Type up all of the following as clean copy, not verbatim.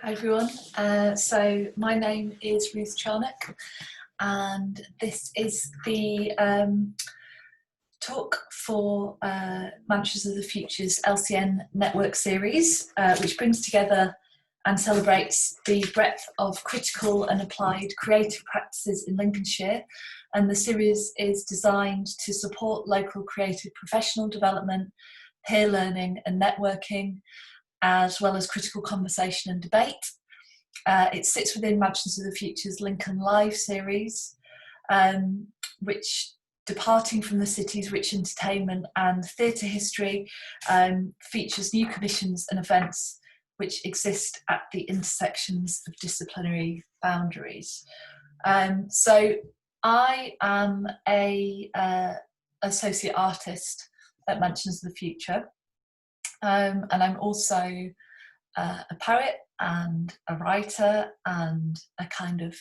Hi everyone, so my name is Ruth Charnock and this is the talk for Mantras of the Future's LCN network series, which brings together and celebrates the breadth of critical and applied creative practices in Lincolnshire, and the series is designed to support local creative professional development, peer learning and networking, as well as critical conversation and debate. It sits within Mantras of the Future's Lincoln Live series, which, departing from the city's rich entertainment and theatre history, features new commissions and events which exist at the intersections of disciplinary boundaries. So I am a associate artist at Mantras of the Future. And I'm also a poet and a writer and a kind of,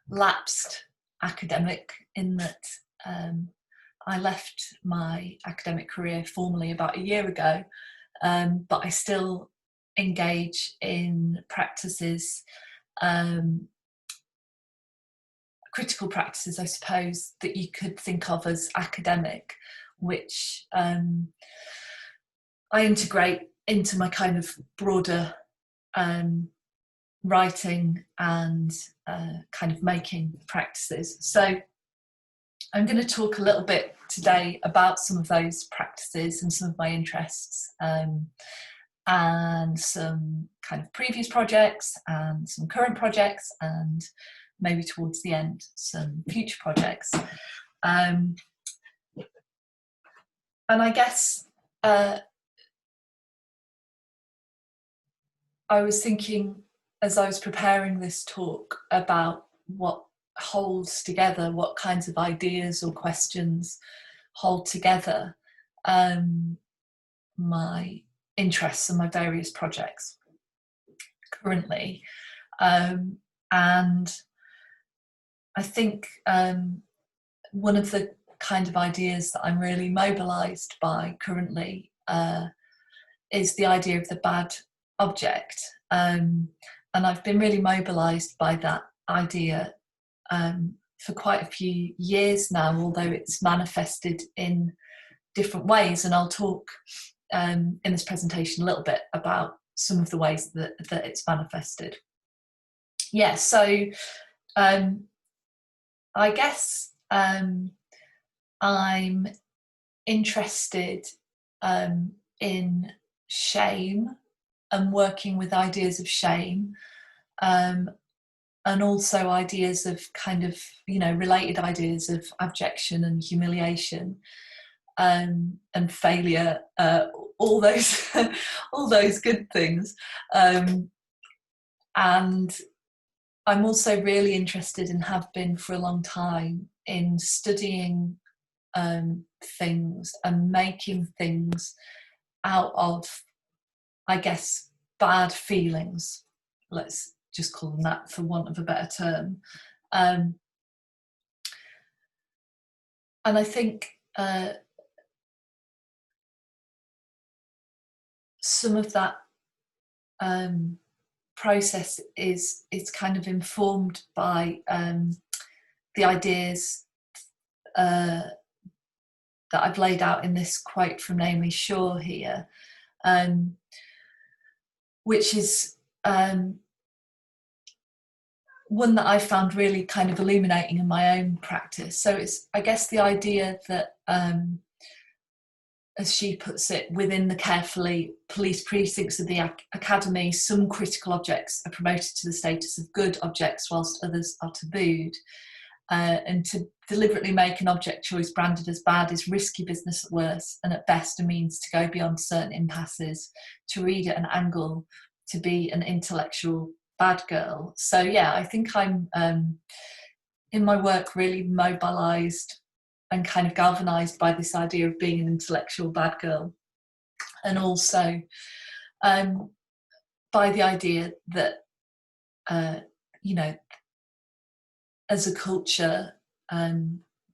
lapsed academic, in that I left my academic career formally about a year ago, but I still engage in practices, critical practices, I suppose, that you could think of as academic, which I integrate into my kind of broader writing and kind of making practices. So I'm going to talk a little bit today about some of those practices and some of my interests, and some kind of previous projects and some current projects, and maybe towards the end some future projects. And I guess I was thinking, as I was preparing this talk, about what holds together, what kinds of ideas or questions hold together my interests and my various projects currently. And I think one of the kind of ideas that I'm really mobilised by currently is the idea of the bad object, and I've been really mobilised by that idea for quite a few years now, although it's manifested in different ways, and I'll talk in this presentation a little bit about some of the ways that it's manifested. Yeah, so I guess I'm interested in shame and working with ideas of shame, and also ideas of kind of, related ideas of abjection and humiliation, and failure, all those all those good things. And I'm also really interested, and have been for a long time, in studying things and making things out of, I guess, bad feelings. Let's just call them that, for want of a better term. And I think some of that process is kind of informed by the ideas that I've laid out in this quote from Naomi Shaw here, which is one that I found really kind of illuminating in my own practice. So it's, I guess, the idea that, as she puts it, within the carefully policed precincts of the academy, some critical objects are promoted to the status of good objects whilst others are tabooed. And to deliberately make an object choice branded as bad is risky business at worst, and at best a means to go beyond certain impasses, to read at an angle, to be an intellectual bad girl. So yeah, I think I'm in my work really mobilised and kind of galvanised by this idea of being an intellectual bad girl, and also by the idea that as a culture,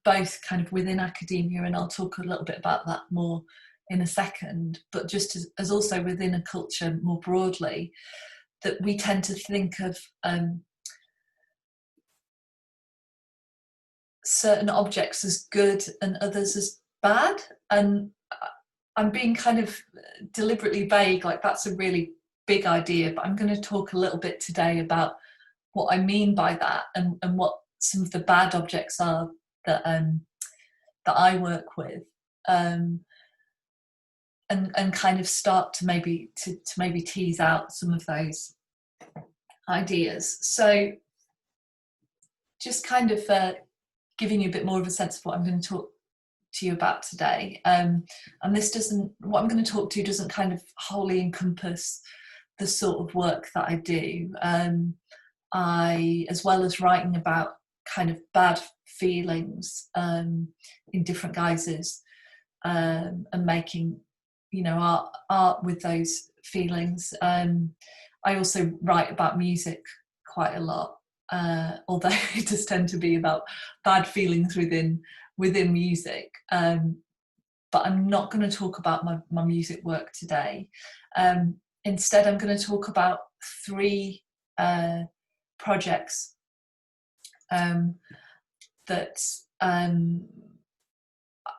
both kind of within academia, and I'll talk a little bit about that more in a second, but just as also within a culture more broadly, that we tend to think of certain objects as good and others as bad. And I'm being kind of deliberately vague, like that's a really big idea, but I'm going to talk a little bit today about what I mean by that, and what some of the bad objects are that I work with, and kind of start to maybe tease out some of those ideas. So just kind of giving you a bit more of a sense of what I'm going to talk to you about today. And what I'm going to talk to doesn't kind of wholly encompass the sort of work that I do. I, as well as writing about kind of bad feelings in different guises, and making, art with those feelings. I also write about music quite a lot, although it does tend to be about bad feelings within music. But I'm not going to talk about my music work today. Instead, I'm going to talk about 3 projects that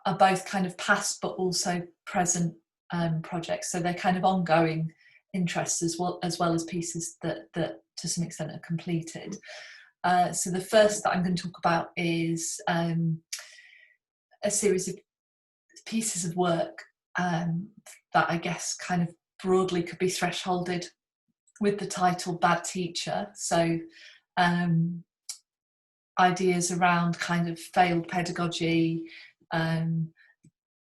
are both kind of past but also present projects. So they're kind of ongoing interests as well as pieces that to some extent are completed. So the first that I'm going to talk about is a series of pieces of work that I guess kind of broadly could be thresholded with the title Bad Teacher. So ideas around kind of failed pedagogy,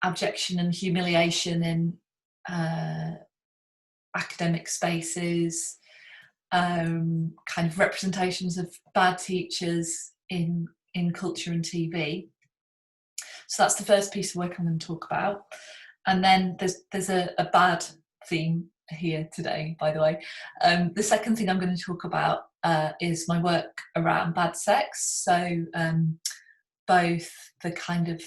abjection and humiliation in academic spaces, kind of representations of bad teachers in culture and TV. So that's the first piece of work I'm going to talk about. And then there's a bad theme here today, by the way. The second thing I'm going to talk about is my work around bad sex. So both the kind of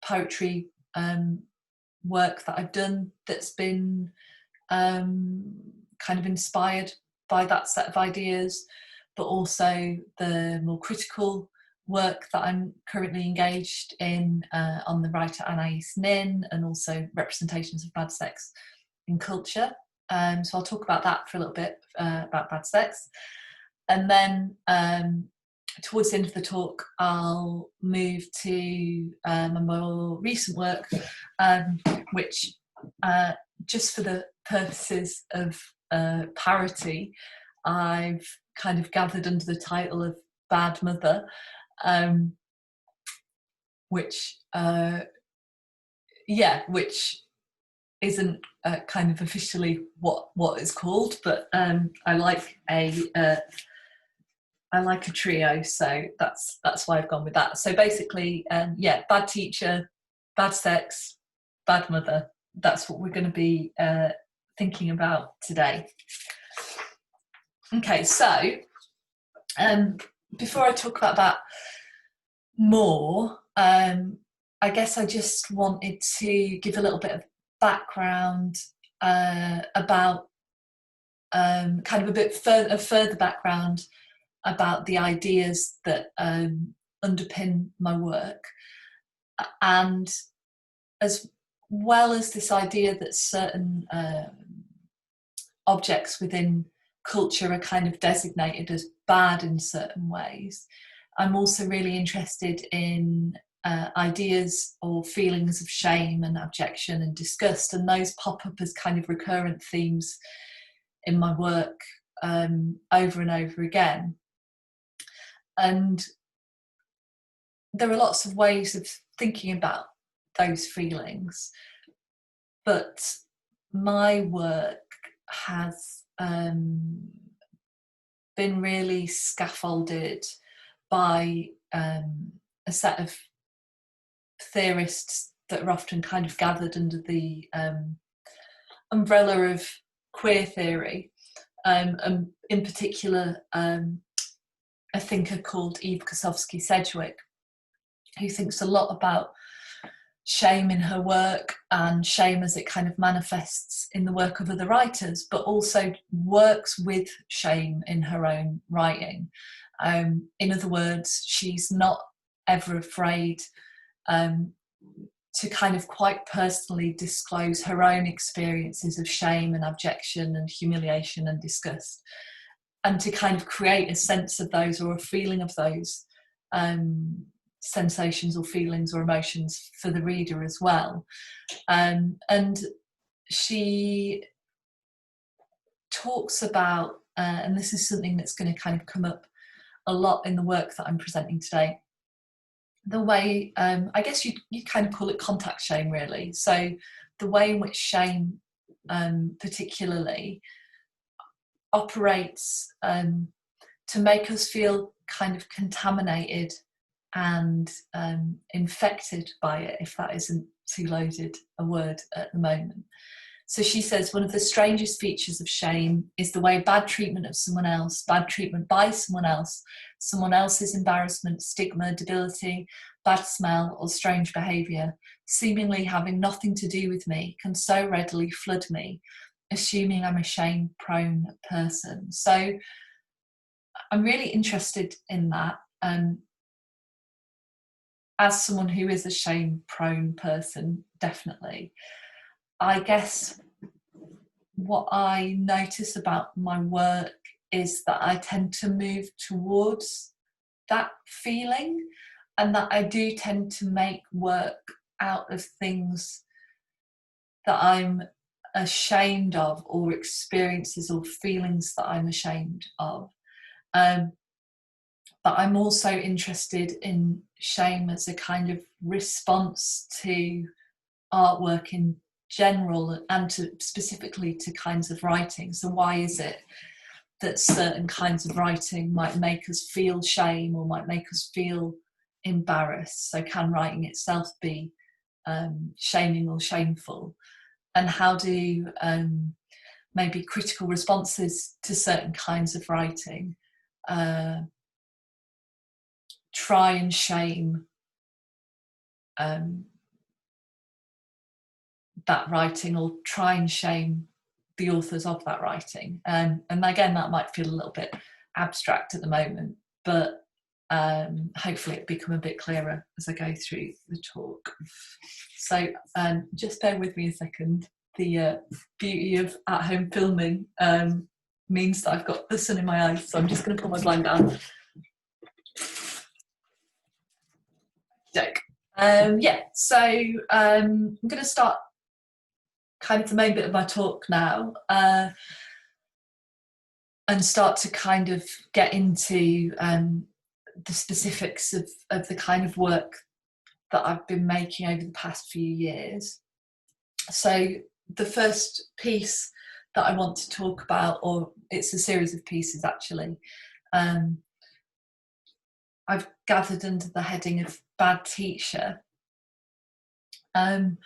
poetry work that I've done that's been kind of inspired by that set of ideas, but also the more critical work that I'm currently engaged in on the writer Anais Nin, and also representations of bad sex in culture. So I'll talk about that for a little bit, about bad sex. And then towards the end of the talk, I'll move to my more recent work, which just for the purposes of parity, I've kind of gathered under the title of Bad Mother, which isn't kind of officially what it's called, but I like a trio, so that's why I've gone with that. So basically, bad teacher, bad sex, bad mother. That's what we're going to be thinking about today. Okay, so before I talk about that more, I guess I just wanted to give a little bit of background about kind of a bit further background about the ideas that underpin my work, and as well as this idea that certain objects within culture are kind of designated as bad in certain ways. I'm also really interested in ideas or feelings of shame and abjection and disgust, and those pop up as kind of recurrent themes in my work over and over again. And there are lots of ways of thinking about those feelings, but my work has been really scaffolded by a set of theorists that are often kind of gathered under the umbrella of queer theory, and in particular a thinker called Eve Kosofsky Sedgwick, who thinks a lot about shame in her work and shame as it kind of manifests in the work of other writers, but also works with shame in her own writing. In other words, she's not ever afraid to kind of quite personally disclose her own experiences of shame and abjection and humiliation and disgust, and to kind of create a sense of those, or a feeling of those sensations or feelings or emotions for the reader as well. And she talks about, and this is something that's going to kind of come up a lot in the work that I'm presenting today, the way, I guess you kind of call it contact shame, really. So the way in which shame particularly operates to make us feel kind of contaminated and infected by it, if that isn't too loaded a word at the moment. So she says, one of the strangest features of shame is the way bad treatment of someone else, bad treatment by someone else's embarrassment, stigma, debility, bad smell, or strange behaviour, seemingly having nothing to do with me, can so readily flood me, assuming I'm a shame-prone person. So I'm really interested in that. As someone who is a shame-prone person, definitely, I guess what I notice about my work is that I tend to move towards that feeling, and that I do tend to make work out of things that I'm ashamed of, or experiences or feelings that I'm ashamed of. But I'm also interested in shame as a kind of response to artwork in general, and to specifically to kinds of writing. So why is it that certain kinds of writing might make us feel shame, or might make us feel embarrassed? So can writing itself be shaming or shameful? And how do maybe critical responses to certain kinds of writing try and shame that writing, or try and shame the authors of that writing? And again, that might feel a little bit abstract at the moment, but hopefully it'll become a bit clearer as I go through the talk. So just bear with me a second. The beauty of at-home filming means that I've got the sun in my eyes, so I'm just going to pull my blind down. So I'm going to start kind of the main bit of my talk now, and start to kind of get into the specifics of the kind of work that I've been making over the past few years. So the first piece that I want to talk about, or it's a series of pieces actually, I've gathered under the heading of Bad Teacher. And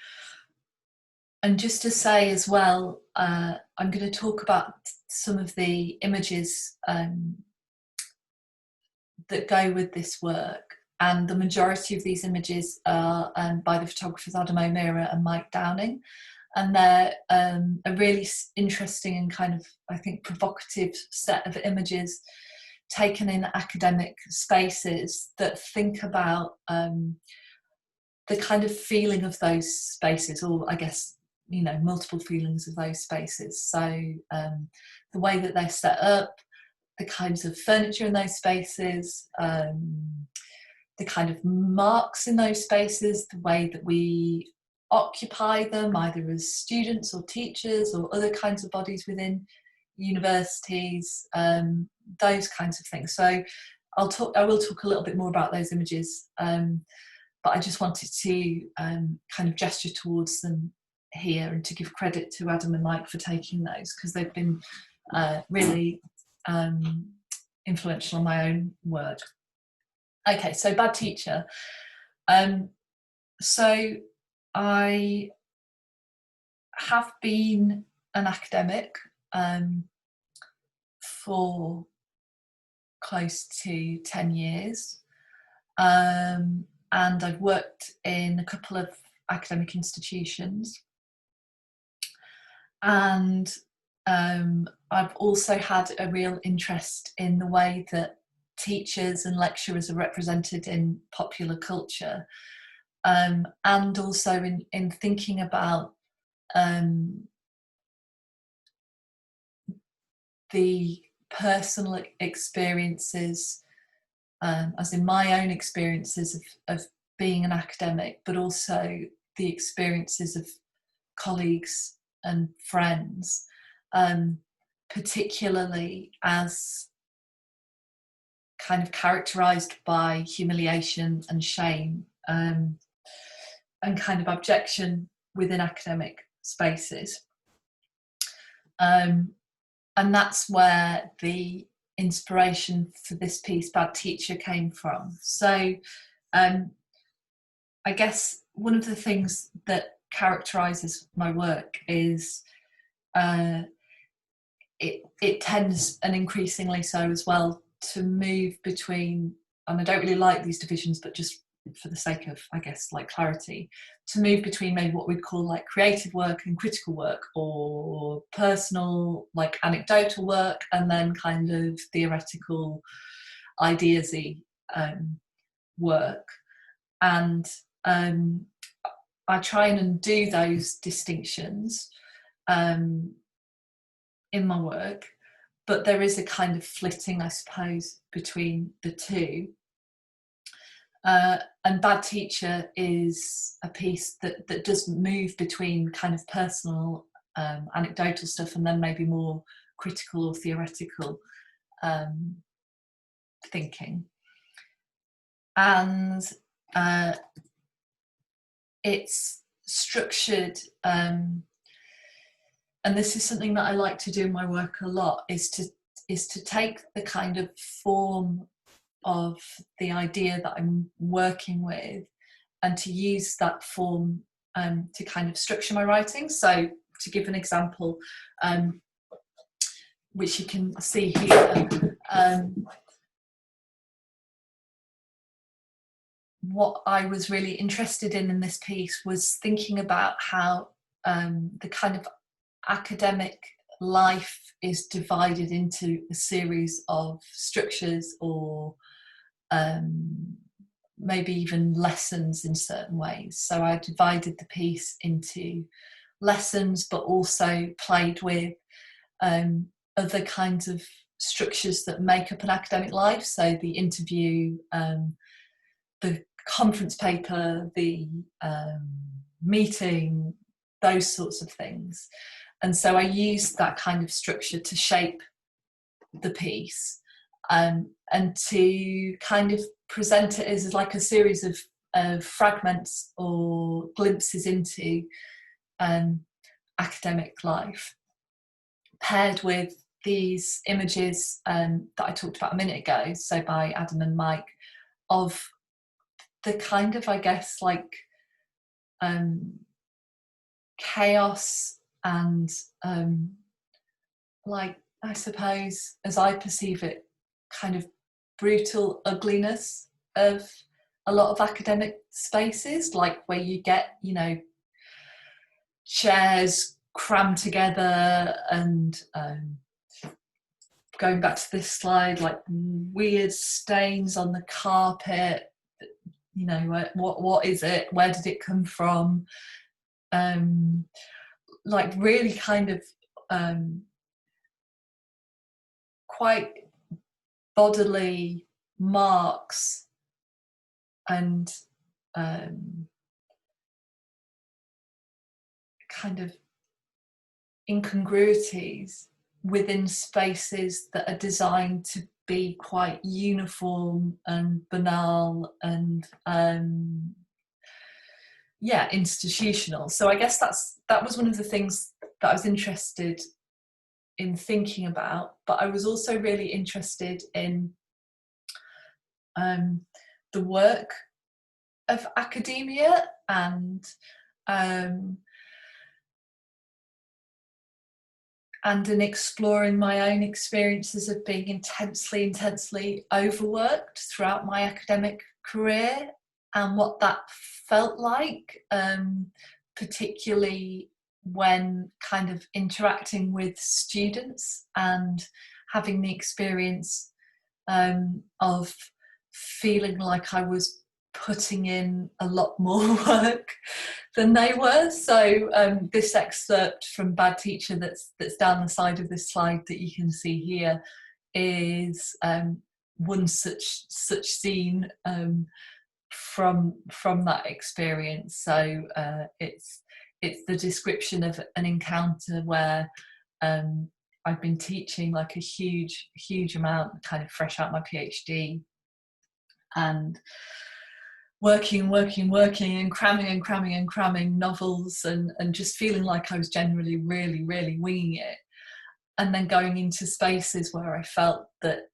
just to say as well, I'm going to talk about some of the images that go with this work, and the majority of these images are by the photographers Adam O'Meara and Mike Downing, and they're a really interesting and kind of, I think, provocative set of images taken in academic spaces that think about the kind of feeling of those spaces, or I guess, you know, multiple feelings of those spaces. So the way that they're set up, the kinds of furniture in those spaces, the kind of marks in those spaces, the way that we occupy them, either as students or teachers or other kinds of bodies within universities, those kinds of things. So I will talk a little bit more about those images, but I just wanted to kind of gesture towards them here, and to give credit to Adam and Mike for taking those, because they've been really influential on my own work. Okay, so Bad Teacher. So I have been an academic for close to 10 years, and I've worked in a couple of academic institutions. And I've also had a real interest in the way that teachers and lecturers are represented in popular culture, and also in thinking about the personal experiences, as in my own experiences of being an academic, but also the experiences of colleagues and friends, particularly as kind of characterized by humiliation and shame, and kind of abjection within academic spaces. And that's where the inspiration for this piece, Bad Teacher, came from. So I guess one of the things that characterises my work is it tends, and increasingly so as well, to move between, and I don't really like these divisions, but just for the sake of, I guess, like clarity, to move between maybe what we'd call like creative work and critical work, or personal, like anecdotal work, and then kind of theoretical, ideas-y work. And I try and undo those distinctions in my work, but there is a kind of flitting, I suppose, between the two. And Bad Teacher is a piece that doesn't move between kind of personal, anecdotal stuff and then maybe more critical or theoretical thinking. And it's structured, and this is something that I like to do in my work a lot, is to take the kind of form of the idea that I'm working with, and to use that form to kind of structure my writing. So to give an example, which you can see here, what I was really interested in this piece was thinking about how the kind of academic life is divided into a series of structures, or maybe even lessons in certain ways. So I divided the piece into lessons, but also played with other kinds of structures that make up an academic life. So the interview, the conference paper, the meeting, those sorts of things. And so I used that kind of structure to shape the piece, and to kind of present it as like a series of fragments or glimpses into academic life, paired with these images that I talked about a minute ago, so by Adam and Mike, of the kind of, I guess, like chaos and like, I suppose, as I perceive it, kind of brutal ugliness of a lot of academic spaces, like where you get, you know, chairs crammed together, and going back to this slide, like weird stains on the carpet, you know, what is it, where did it come from, like really kind of quite bodily marks and kind of incongruities within spaces that are designed to be quite uniform and banal and yeah, institutional. So I guess that was one of the things that I was interested in thinking about, but I was also really interested in the work of academia, and in exploring my own experiences of being intensely overworked throughout my academic career, and what that felt like, particularly when kind of interacting with students and having the experience of feeling like I was putting in a lot more work than they were. So this excerpt from Bad Teacher that's down the side of this slide that you can see here is one such scene from that experience. So it's the description of an encounter where I've been teaching like a huge amount, kind of fresh out my PhD, and working and cramming novels and just feeling like I was generally really winging it, and then going into spaces where I felt that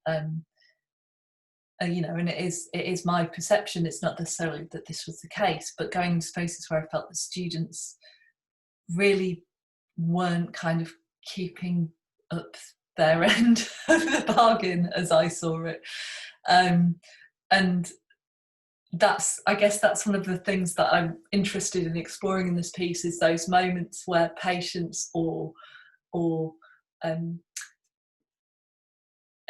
you know, and it is my perception, it's not necessarily that this was the case, but going into spaces where I felt the students really weren't kind of keeping up their end of the bargain as I saw it. And I guess that's one of the things that I'm interested in exploring in this piece, is those moments where patience or a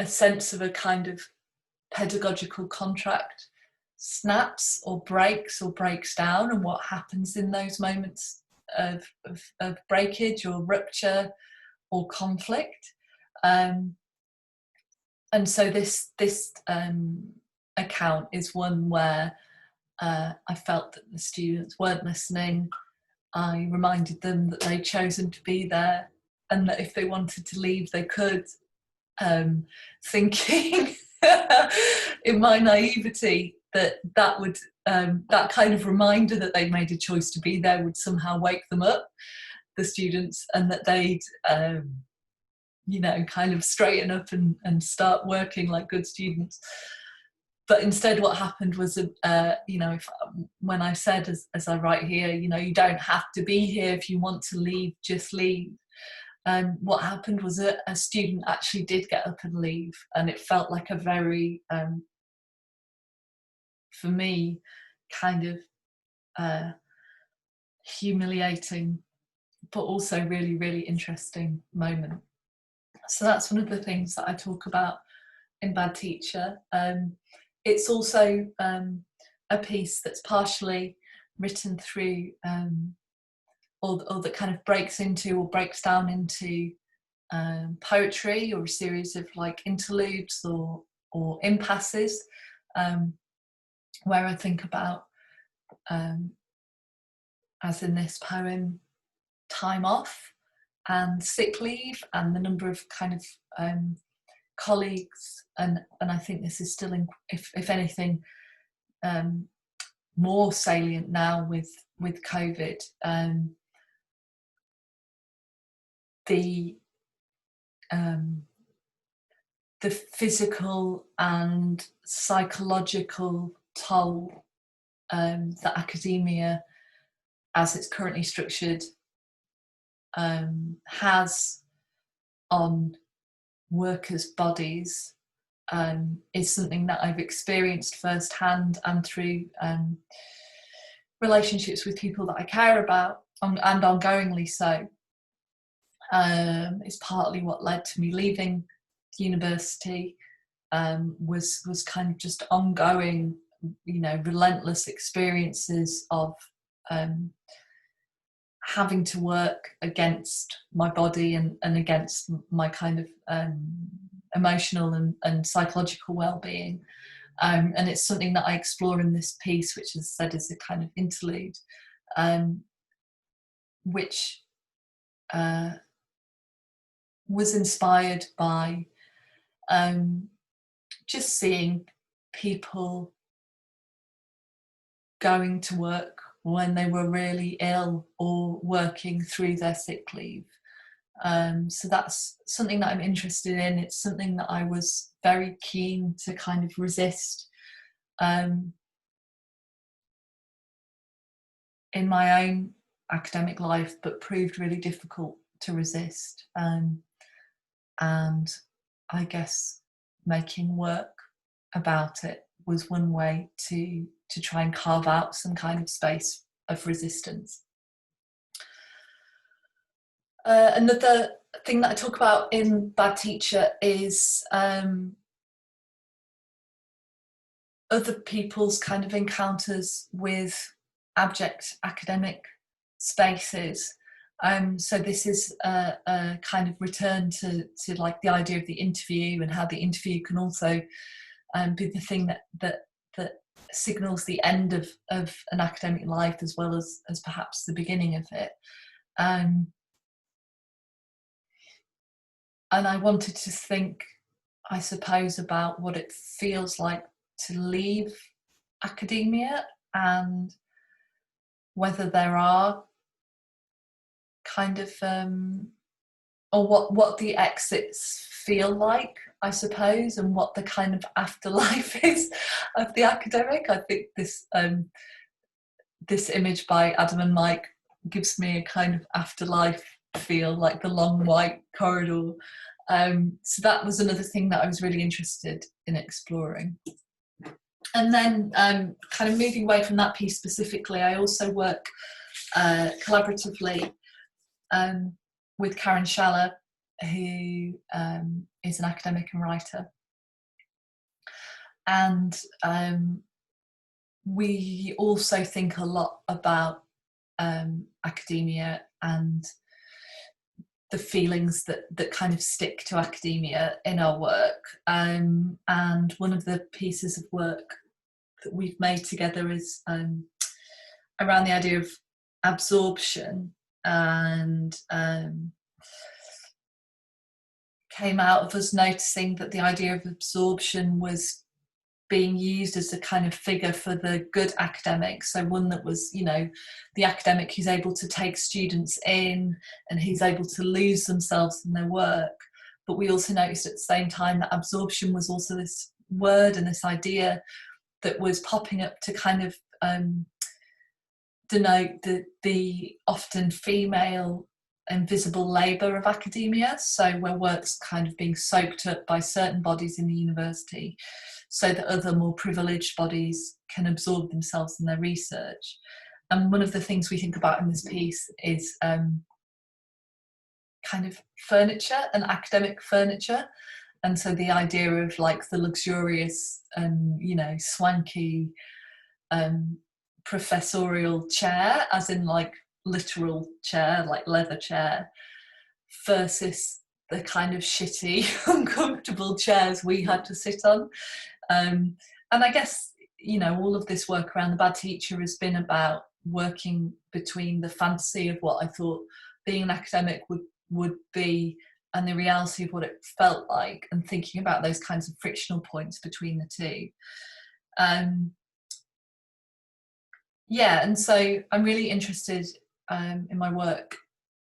sense of a kind of pedagogical contract snaps or breaks down, and what happens in those moments of breakage or rupture or conflict. And so this account is one where I felt that the students weren't listening. I reminded them that they'd chosen to be there, and that if they wanted to leave they could, thinking in my naivety that would that kind of reminder that they'd made a choice to be there would somehow wake them up, the students, and that they'd you know, kind of straighten up and start working like good students. But instead what happened was, you know, when I said, as I write here, you know, you don't have to be here, if you want to leave, just leave. What happened was a student actually did get up and leave, and it felt like a very, for me, kind of humiliating, but also really interesting moment. So that's one of the things that I talk about in Bad Teacher. It's also a piece that's partially written through, or that kind of breaks into or breaks down into poetry, or a series of like interludes or impasses, where I think about, as in this poem, time off and sick leave, and the number of kind of colleagues, and I think this is still, if anything, more salient now with COVID, the physical and psychological toll that academia, as it's currently structured, has on workers' bodies, is something that I've experienced firsthand, and through relationships with people that I care about, and ongoingly so. It's partly what led to me leaving university, was kind of just ongoing, you know, relentless experiences of having to work against my body and against my kind of emotional and psychological well-being, and it's something that I explore in this piece, which, as I said, is a kind of interlude, which was inspired by just seeing people going to work when they were really ill, or working through their sick leave. So that's something that I'm interested in. It's something that I was very keen to kind of resist in my own academic life, but proved really difficult to resist. And I guess making work about it was one way to to try and carve out some kind of space of resistance. Another thing that I talk about in Bad Teacher is other people's kind of encounters with abject academic spaces. So this is a kind of return to like the idea of the interview, and how the interview can also be the thing that signals the end of an academic life, as well as perhaps the beginning of it. And I wanted to think, I suppose, about what it feels like to leave academia, and whether there are kind of or what the exits feel like, I suppose, and what the kind of afterlife is of the academic. I think this this image by Adam and Mike gives me a kind of afterlife feel, like the long white corridor. So that was another thing that I was really interested in exploring. And then kind of moving away from that piece specifically, I also work collaboratively with Karen Schaller, who is an academic and writer. And we also think a lot about academia and the feelings that kind of stick to academia in our work. And one of the pieces of work that we've made together is around the idea of absorption, and came out of us noticing that the idea of absorption was being used as a kind of figure for the good academic. So one that was, you know, the academic who's able to take students in and who's able to lose themselves in their work. But we also noticed at the same time that absorption was also this word and this idea that was popping up to kind of denote the often female invisible labour of academia. So where work's kind of being soaked up by certain bodies in the university, so that other more privileged bodies can absorb themselves in their research. And one of the things we think about in this piece is kind of furniture and academic furniture. And so the idea of like the luxurious and, you know, swanky professorial chair, as in like literal chair, like leather chair, versus the kind of shitty, uncomfortable chairs we had to sit on. And I guess, you know, all of this work around the Bad Teacher has been about working between the fantasy of what I thought being an academic would be and the reality of what it felt like, and thinking about those kinds of frictional points between the two. Yeah, and so I'm really interested in my work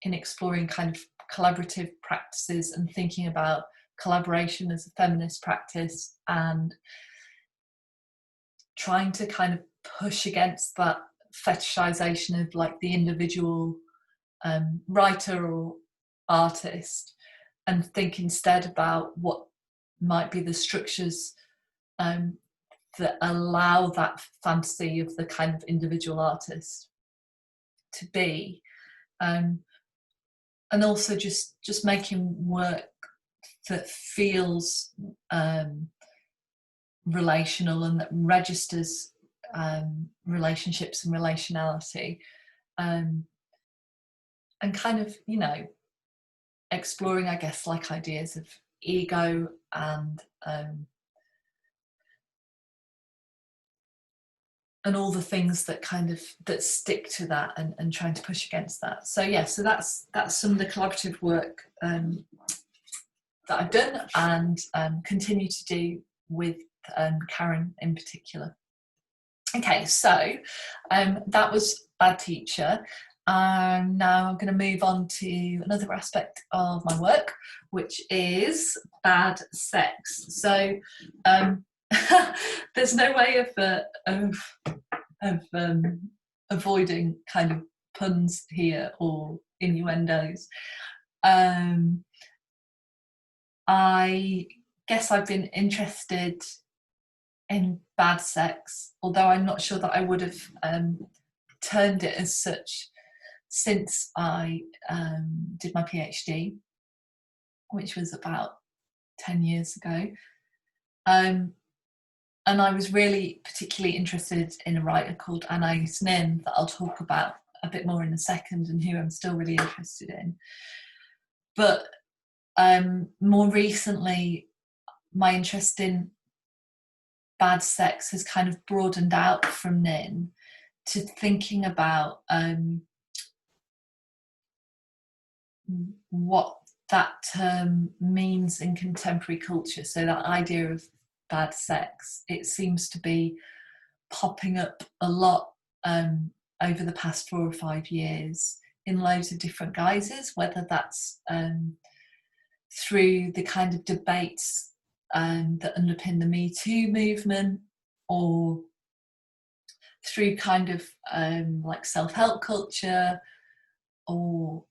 in exploring kind of collaborative practices and thinking about collaboration as a feminist practice, and trying to kind of push against that fetishization of like the individual writer or artist, and think instead about what might be the structures that allow that fantasy of the kind of individual artist to be, and also just making work that feels relational and that registers relationships and relationality, and kind of, you know, exploring, I guess, like ideas of ego and all the things that kind of that stick to that, and trying to push against that. So yeah, so that's some of the collaborative work that I've done and continue to do with Karen in particular. Okay, so that was Bad Teacher. Now I'm going to move on to another aspect of my work, which is bad sex. So there's no way of avoiding kind of puns here or innuendos. I guess I've been interested in bad sex, although I'm not sure that I would have termed it as such since I did my PhD, which was about 10 years ago. And I was really particularly interested in a writer called Anais Nin that I'll talk about a bit more in a second, and who I'm still really interested in. But more recently, my interest in bad sex has kind of broadened out from Nin to thinking about what that term means in contemporary culture. So that idea of bad sex, it seems to be popping up a lot over the past 4 or 5 years in loads of different guises, whether that's through the kind of debates that underpin the Me Too movement, or through kind of like self-help culture, or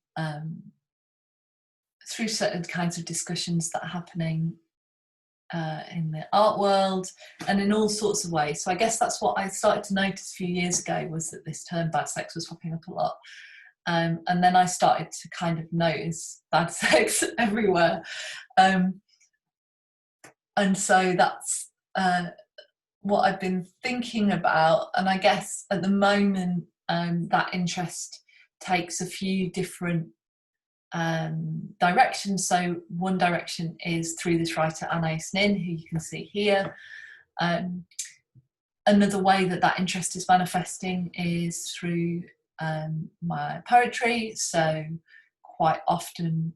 through certain kinds of discussions that are happening in the art world, and in all sorts of ways. So I guess that's what I started to notice a few years ago, was that this term bad sex was popping up a lot. And then I started to kind of notice bad sex everywhere. And so that's what I've been thinking about. And I guess at the moment, that interest takes a few different directions. So one direction is through this writer Anais Nin, who you can see here. Another way that interest is manifesting is through my poetry. So quite often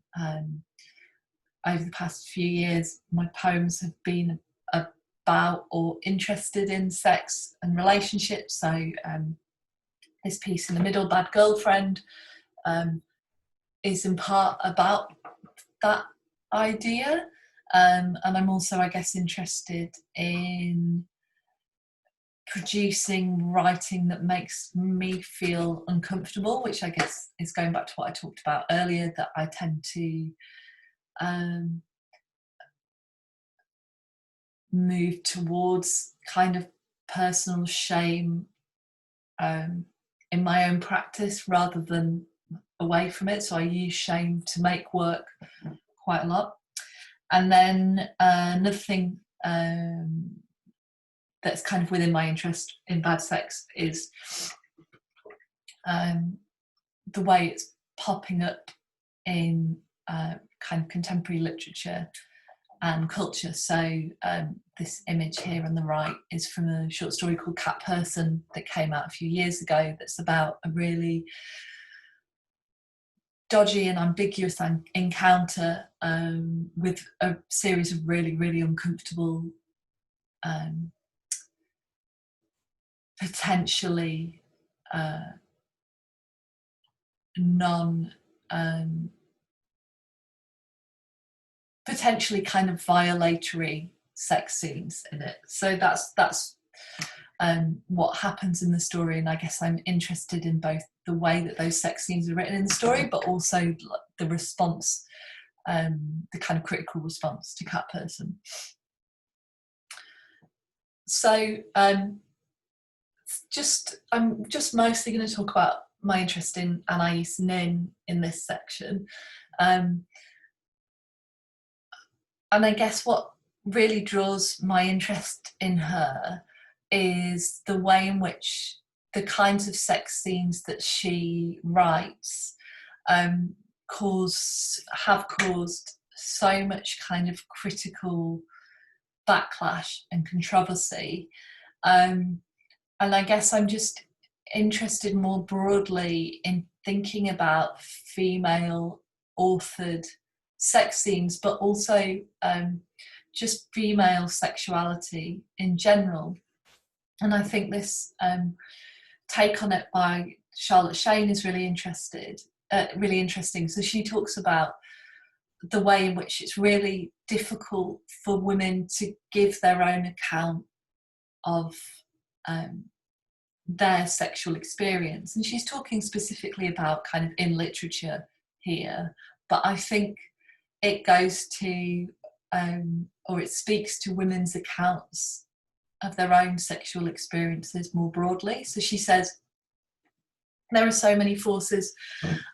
over the past few years, my poems have been about or interested in sex and relationships. So this piece in the middle, Bad Girlfriend, is in part about that idea. And I'm also, I guess, interested in producing writing that makes me feel uncomfortable, which I guess is going back to what I talked about earlier, that I tend to move towards kind of personal shame in my own practice rather than away from it. So I use shame to make work quite a lot. And then another thing that's kind of within my interest in bad sex is the way it's popping up in kind of contemporary literature and culture. So this image here on the right is from a short story called Cat Person that came out a few years ago, that's about a really dodgy and ambiguous encounter with a series of really, really uncomfortable, potentially potentially kind of violatory sex scenes in it. So that's what happens in the story, and I guess I'm interested in both the way that those sex scenes are written in the story, but also the response, the kind of critical response to Cat Person. So I'm just mostly going to talk about my interest in Anais Nin in this section. And I guess what really draws my interest in her is the way in which the kinds of sex scenes that she writes have caused so much kind of critical backlash and controversy. And I guess I'm just interested more broadly in thinking about female authored sex scenes, but also just female sexuality in general. And I think this take on it by Charlotte Shane is really interesting. So she talks about the way in which it's really difficult for women to give their own account of their sexual experience. And she's talking specifically about kind of in literature here, but I think it goes to, or it speaks to women's accounts of their own sexual experiences more broadly. So she says, there are so many forces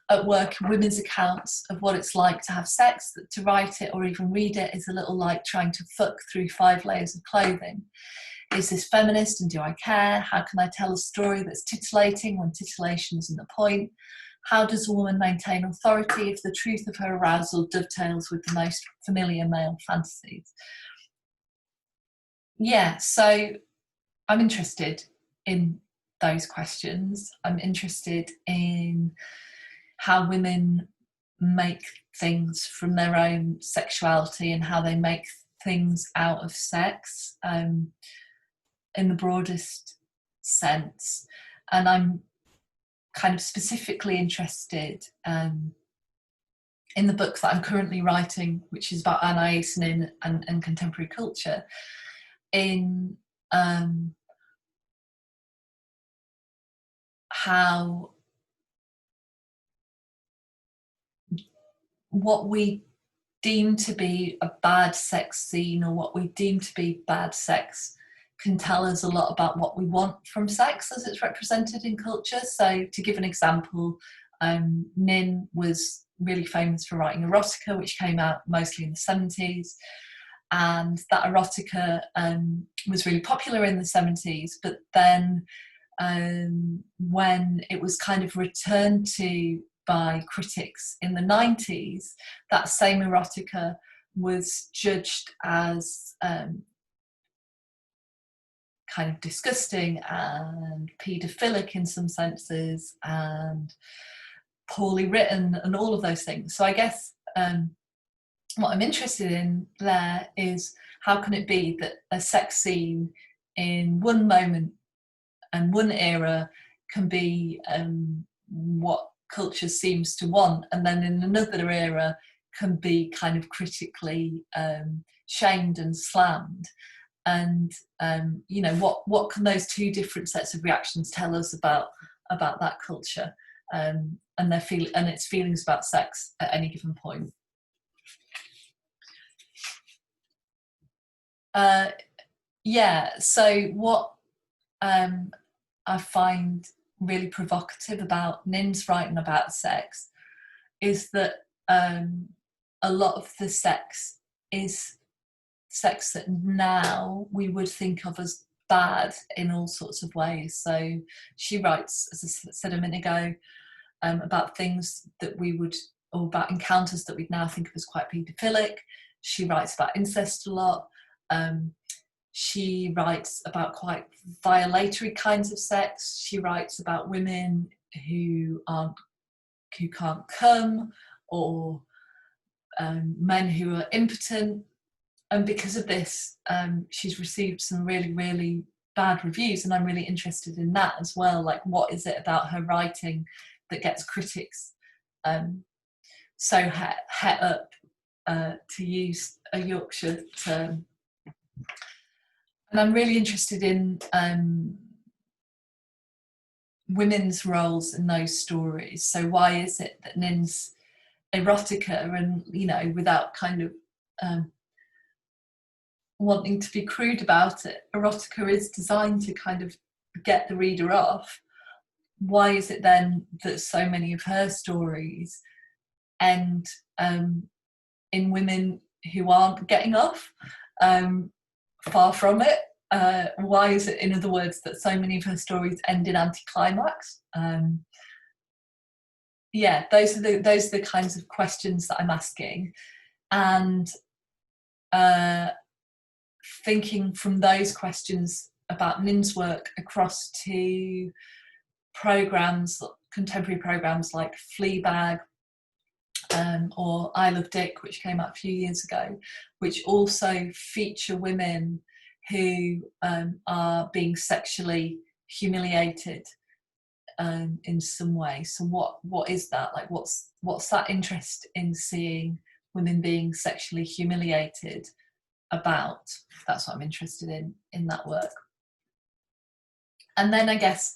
at work in women's accounts of what it's like to have sex that to write it or even read it is a little like trying to fuck through 5 layers of clothing. Is this feminist and do I care? How can I tell a story that's titillating when titillation isn't the point? How does a woman maintain authority if the truth of her arousal dovetails with the most familiar male fantasies? Yeah, so I'm interested in those questions. I'm interested in how women make things from their own sexuality and how they make things out of sex in the broadest sense. And I'm kind of specifically interested in the book that I'm currently writing, which is about Anais Nin and contemporary culture, in how what we deem to be a bad sex scene or what we deem to be bad sex can tell us a lot about what we want from sex as it's represented in culture. So to give an example, Nin was really famous for writing erotica, which came out mostly in the 70s. And that erotica was really popular in the 70s, but then when it was kind of returned to by critics in the 90s, that same erotica was judged as kind of disgusting and paedophilic in some senses and poorly written and all of those things. So I guess what I'm interested in there is how can it be that a sex scene in one moment and one era can be what culture seems to want, and then in another era can be kind of critically shamed and slammed. And you know, what can those two different sets of reactions tell us about that culture and its feelings about sex at any given point? Yeah, so what I find really provocative about Nin's writing about sex is that a lot of the sex is sex that now we would think of as bad in all sorts of ways. So she writes, as I said a minute ago, about things that we would, or about encounters that we'd now think of as quite paedophilic. She writes about incest a lot. She writes about quite violatory kinds of sex. She writes about women who can't come, or men who are impotent. And because of this, she's received some really, really bad reviews, and I'm really interested in that as well. Like, what is it about her writing that gets critics so het up, to use a Yorkshire term? And I'm really interested in women's roles in those stories. So why is it that Nin's erotica, and, you know, without kind of wanting to be crude about it, erotica is designed to kind of get the reader off. Why is it then that so many of her stories end in women who aren't getting off? Far from it. Why is it, in other words, that so many of her stories end in anticlimax? Yeah, those are the kinds of questions that I'm asking, and thinking from those questions about Nin's work across to programs, contemporary programs like Fleabag or I Love Dick, which came out a few years ago, which also feature women who are being sexually humiliated in some way. So what is that? Like, what's that interest in seeing women being sexually humiliated about? That's what I'm interested in that work. And then I guess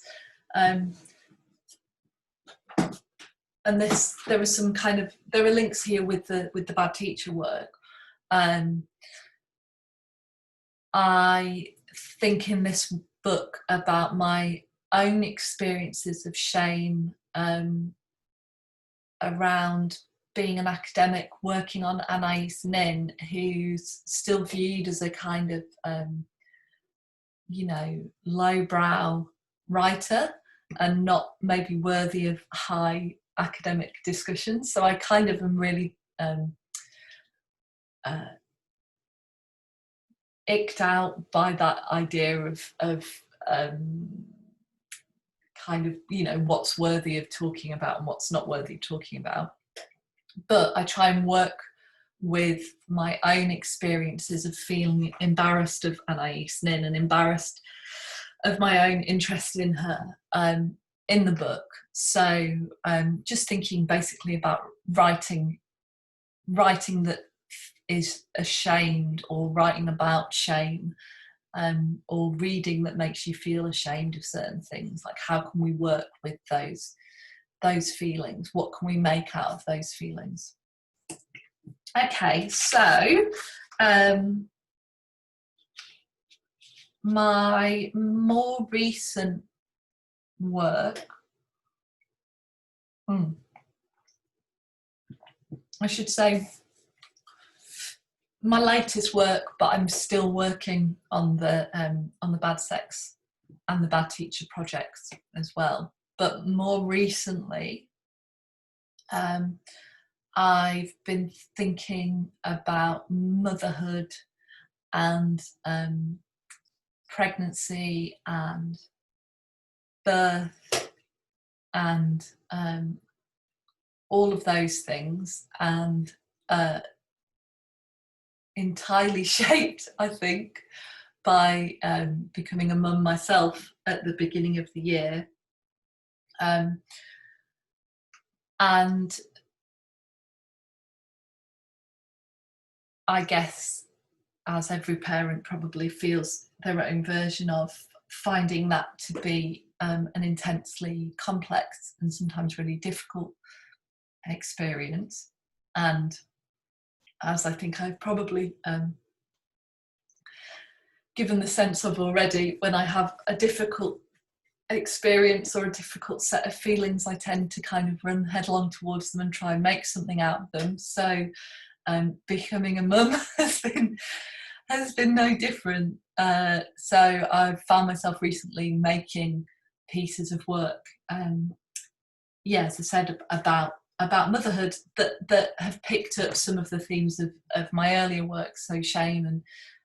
and this, there are links here with the Bad Teacher work. I think in this book about my own experiences of shame around being an academic working on Anais Nin, who's still viewed as a kind of lowbrow writer and not maybe worthy of high academic discussion. So I kind of am really icked out by that idea of kind of, what's worthy of talking about and what's not worthy of talking about. But I try and work with my own experiences of feeling embarrassed of Anais Nin and embarrassed of my own interest in her in the book. So just thinking basically about writing that is ashamed, or writing about shame, or reading that makes you feel ashamed of certain things. Like, how can we work with those feelings? What can we make out of those feelings? Okay, so my more recent work, I should say my latest work, but I'm still working on the bad sex and the bad teacher projects as well. But more recently, I've been thinking about motherhood and pregnancy and birth and all of those things, and entirely shaped, I think, by becoming a mum myself at the beginning of the year. And I guess, as every parent probably feels their own version of, finding that to be an intensely complex and sometimes really difficult experience. And as I think I've probably given the sense of already, when I have a difficult experience or a difficult set of feelings, I tend to kind of run headlong towards them and try and make something out of them. So becoming a mum has been no different. So I've found myself recently making pieces of work, as I said, about motherhood that have picked up some of the themes of my earlier work, so shame and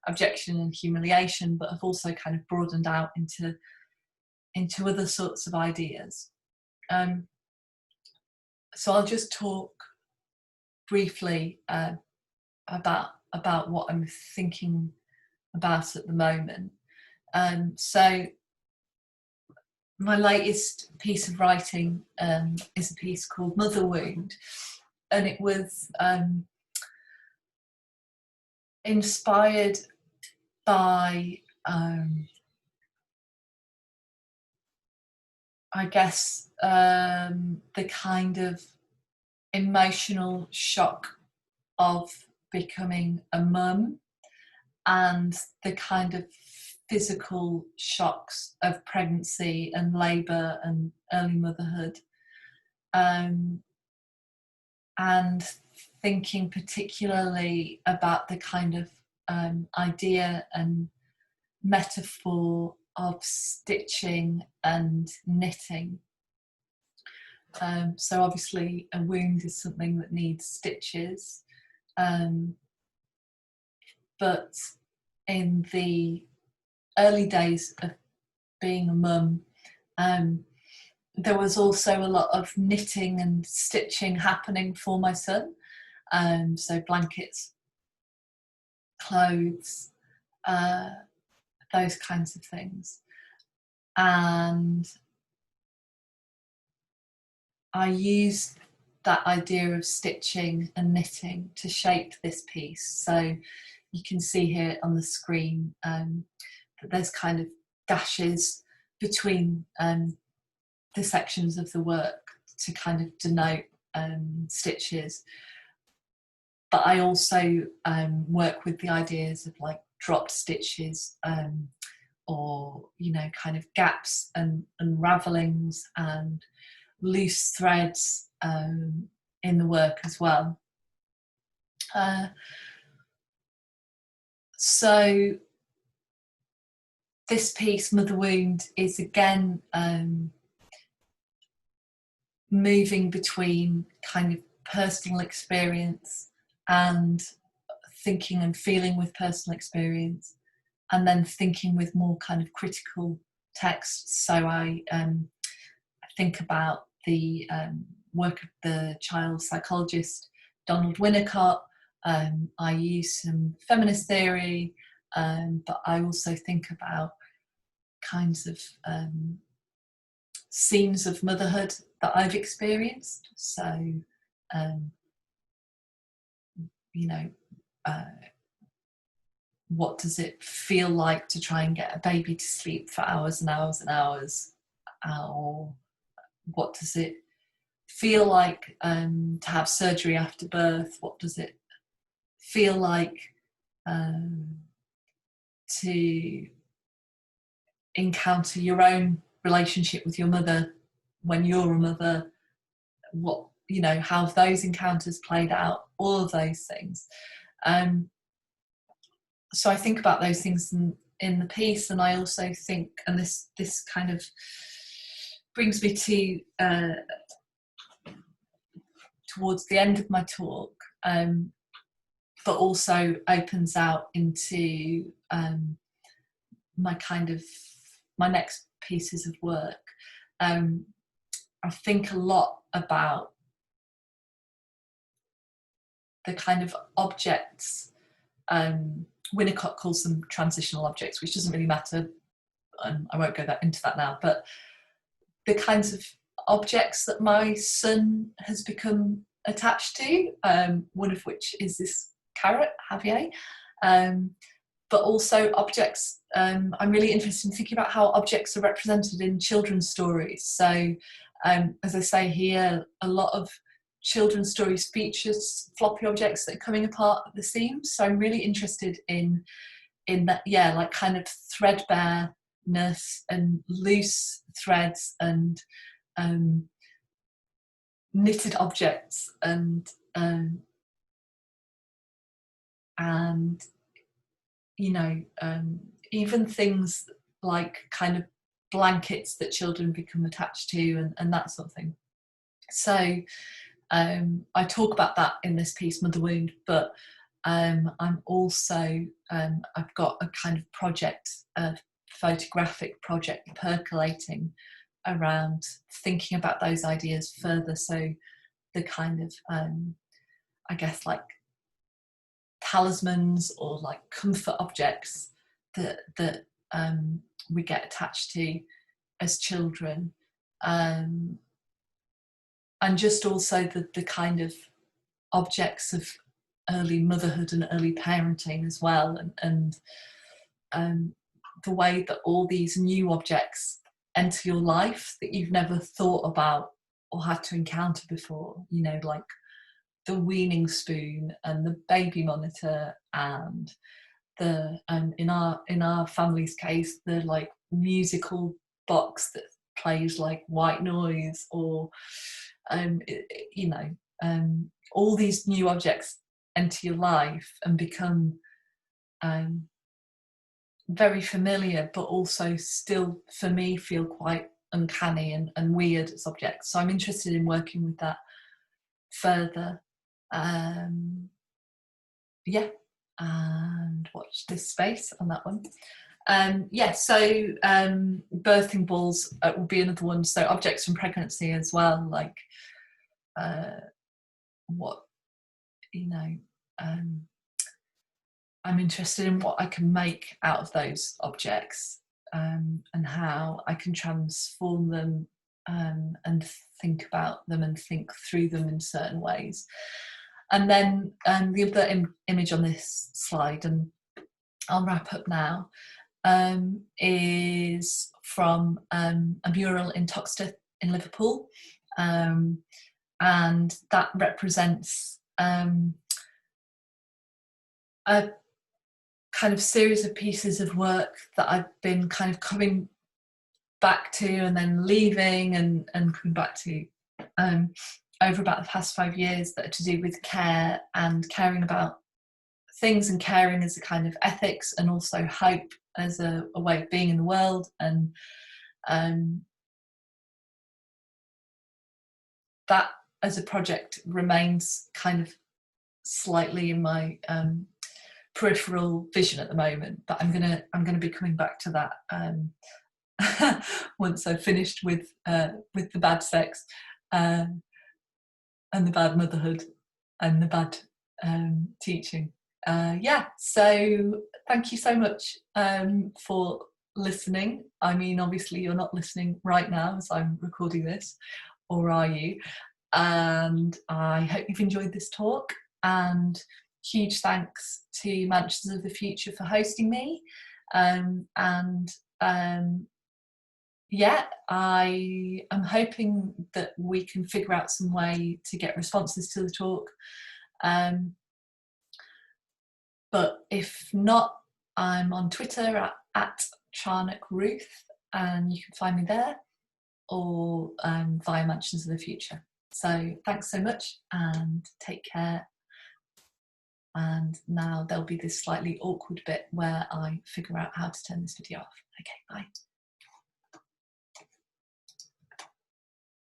abjection and humiliation, but have also kind of broadened out into other sorts of ideas. So I'll just talk briefly about what I'm thinking about at the moment. So my latest piece of writing is a piece called Mother Wound, and it was inspired by I guess the kind of emotional shock of becoming a mum, and the kind of physical shocks of pregnancy and labour and early motherhood, and thinking particularly about the kind of idea and metaphor of stitching and knitting. So obviously a wound is something that needs stitches, but in the early days of being a mum, there was also a lot of knitting and stitching happening for my son. So blankets, clothes, those kinds of things. And I used that idea of stitching and knitting to shape this piece. So you can see here on the screen that there's kind of dashes between the sections of the work to kind of denote stitches. But I also work with the ideas of like dropped stitches, or, you know, kind of gaps and unravelings and loose threads in the work as well. So this piece, Mother Wound, is again moving between kind of personal experience and thinking and feeling with personal experience, and then thinking with more kind of critical texts. So I think about the work of the child psychologist Donald Winnicott. I use some feminist theory, but I also think about kinds of scenes of motherhood that I've experienced. So, you know, what does it feel like to try and get a baby to sleep for hours and hours and hours? Or what does it feel like to have surgery after birth? What does it feel like to encounter your own relationship with your mother when you're a mother? What, you know, how have those encounters played out? All of those things. So I think about those things in the piece, and I also think, and this kind of brings me to towards the end of my talk, but also opens out into my next pieces of work. I think a lot about the kind of objects. Winnicott calls them transitional objects, which doesn't really matter, and I won't go into that now, but the kinds of objects that my son has become attached to, one of which is this carrot, Javier, but also objects. I'm really interested in thinking about how objects are represented in children's stories. So as I say here, a lot of children's stories features floppy objects that are coming apart at the seams. So I'm really interested in that, yeah, like kind of threadbareness and loose threads and knitted objects and you know, even things like kind of blankets that children become attached to and that sort of thing. So I talk about that in this piece, Mother Wound, but I'm also, I've got a kind of project, a photographic project percolating around thinking about those ideas further. So the kind of, I guess, like talismans or like comfort objects that we get attached to as children. And just also the kind of objects of early motherhood and early parenting as well, and the way that all these new objects enter your life that you've never thought about or had to encounter before, you know, like the weaning spoon and the baby monitor and the in our family's case, the like musical box that plays like white noise, or you know, all these new objects enter your life and become very familiar, but also still for me feel quite uncanny and weird as objects. So I'm interested in working with that further. Yeah, and watch this space on that one. Yeah, so birthing balls will be another one. So objects from pregnancy as well, like what, you know, I'm interested in what I can make out of those objects, and how I can transform them and think about them and think through them in certain ways. And then the other image on this slide, and I'll wrap up now, is from a mural in Toxteth in Liverpool, and that represents a kind of series of pieces of work that I've been kind of coming back to and then leaving and coming back to over about the past 5 years, that are to do with care and caring about things, and caring as a kind of ethics, and also hope as a way of being in the world. And that as a project remains kind of slightly in my peripheral vision at the moment, but I'm gonna be coming back to that once I've finished with the bad sex and the bad motherhood and the bad teaching. So thank you so much for listening. I mean, obviously you're not listening right now as I'm recording this, or are you? And I hope you've enjoyed this talk, and huge thanks to Manchesters of the Future for hosting me. I am hoping that we can figure out some way to get responses to the talk. But if not, I'm on Twitter at Charnock Ruth, and you can find me there, or via Manchesters of the Future. So thanks so much, and take care. And now there'll be this slightly awkward bit where I figure out how to turn this video off. Okay, bye.